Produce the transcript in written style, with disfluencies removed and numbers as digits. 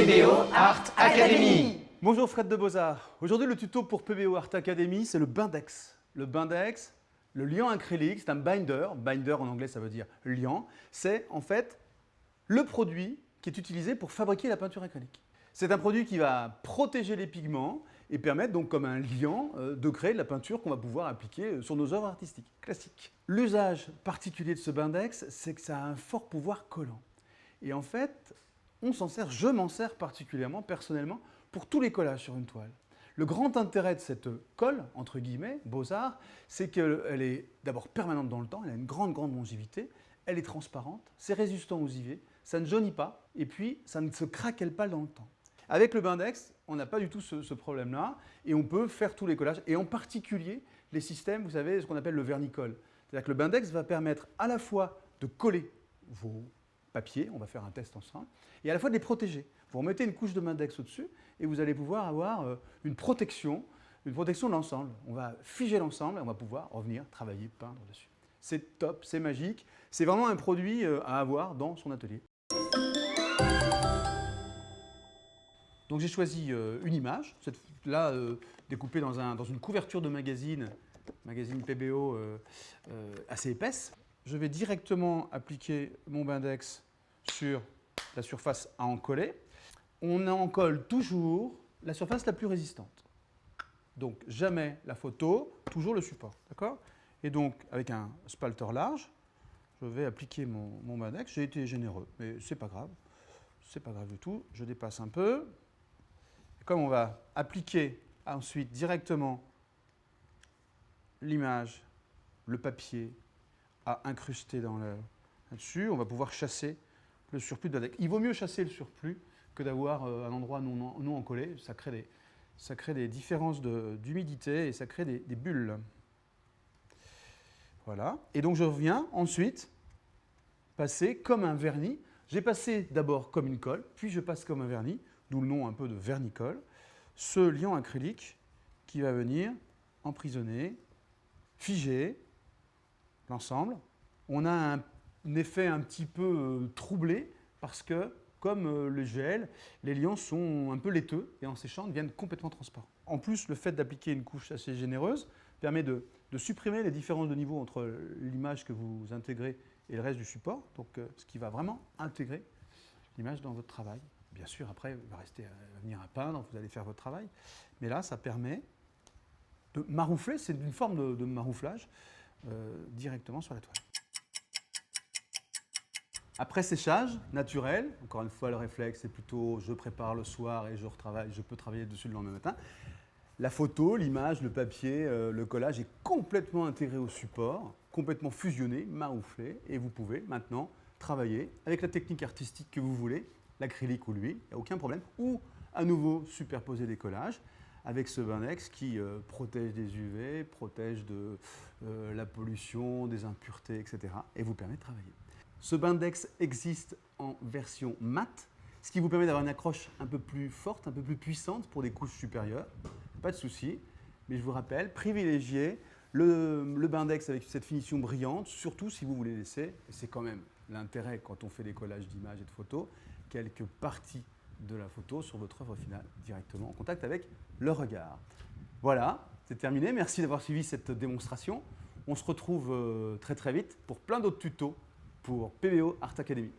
PBO Art Academy. Bonjour Fred de Beaux-Arts. Aujourd'hui le tuto pour PBO Art Academy, c'est le Bindex. Le Bindex, le liant acrylique, c'est un binder. Binder en anglais ça veut dire liant. C'est en fait le produit qui est utilisé pour fabriquer la peinture acrylique. C'est un produit qui va protéger les pigments et permettre donc comme un liant de créer de la peinture qu'on va pouvoir appliquer sur nos œuvres artistiques classiques. L'usage particulier de ce Bindex, c'est que ça a un fort pouvoir collant. Et en fait, je m'en sers particulièrement, personnellement, pour tous les collages sur une toile. Le grand intérêt de cette colle, entre guillemets, Beaux-Arts, c'est qu'elle est d'abord permanente dans le temps, elle a une grande longévité, elle est transparente, c'est résistant aux UV, ça ne jaunit pas, et puis ça ne se craquelle pas dans le temps. Avec le Bindex, on n'a pas du tout ce problème-là, et on peut faire tous les collages, et en particulier les systèmes, vous savez, ce qu'on appelle le vernicole. C'est-à-dire que le Bindex va permettre à la fois de coller vos papiers, on va faire un test ensemble, et à la fois de les protéger. Vous remettez une couche de Bindex au-dessus, et vous allez pouvoir avoir une protection de l'ensemble. On va figer l'ensemble, et on va pouvoir revenir travailler, peindre dessus. C'est top, c'est magique, c'est vraiment un produit à avoir dans son atelier. Donc j'ai choisi une image, là découpée dans une couverture de magazine PBO assez épaisse. Je vais directement appliquer mon Bindex sur la surface à en coller. On en colle toujours la surface la plus résistante. Donc jamais la photo, toujours le support, d'accord? Et donc avec un spalter large, je vais appliquer mon Bindex. J'ai été généreux, mais c'est pas grave du tout. Je dépasse un peu. Comme on va appliquer ensuite directement l'image, le papier à incruster là-dessus, on va pouvoir chasser le surplus de Bindex. Il vaut mieux chasser le surplus que d'avoir un endroit non encollé. Ça crée des différences d'humidité et ça crée des bulles. Voilà. Et donc je reviens ensuite passer comme un vernis. J'ai passé d'abord comme une colle, puis je passe comme un vernis, d'où le nom un peu de vernicole, ce liant acrylique qui va venir emprisonner, figer l'ensemble. On a un effet un petit peu troublé parce que, comme le gel, les liants sont un peu laiteux et en séchant deviennent complètement transparents. En plus, le fait d'appliquer une couche assez généreuse permet de supprimer les différences de niveau entre l'image que vous intégrez et le reste du support, donc ce qui va vraiment intégrer l'image dans votre travail. Bien sûr, après, il va venir à peindre, vous allez faire votre travail, mais là, ça permet de maroufler, c'est une forme de marouflage directement sur la toile. Après séchage naturel, encore une fois, le réflexe, c'est plutôt je prépare le soir et je peux travailler dessus le lendemain matin. La photo, l'image, le papier, le collage est complètement intégré au support, complètement fusionné, marouflé, et vous pouvez maintenant travailler avec la technique artistique que vous voulez, l'acrylique ou l'huile, il n'y a aucun problème, ou à nouveau superposer des collages avec ce Bindex qui protège des UV, protège de la pollution, des impuretés, etc. et vous permet de travailler. Ce Bindex existe en version mat, ce qui vous permet d'avoir une accroche un peu plus forte, un peu plus puissante pour des couches supérieures. Pas de souci, mais je vous rappelle, privilégiez le Bindex avec cette finition brillante, surtout si vous voulez laisser, et c'est quand même l'intérêt quand on fait des collages d'images et de photos, quelques parties de la photo sur votre œuvre finale, directement en contact avec le regard. Voilà, c'est terminé. Merci d'avoir suivi cette démonstration. On se retrouve très vite pour plein d'autres tutos pour PBO Art Academy.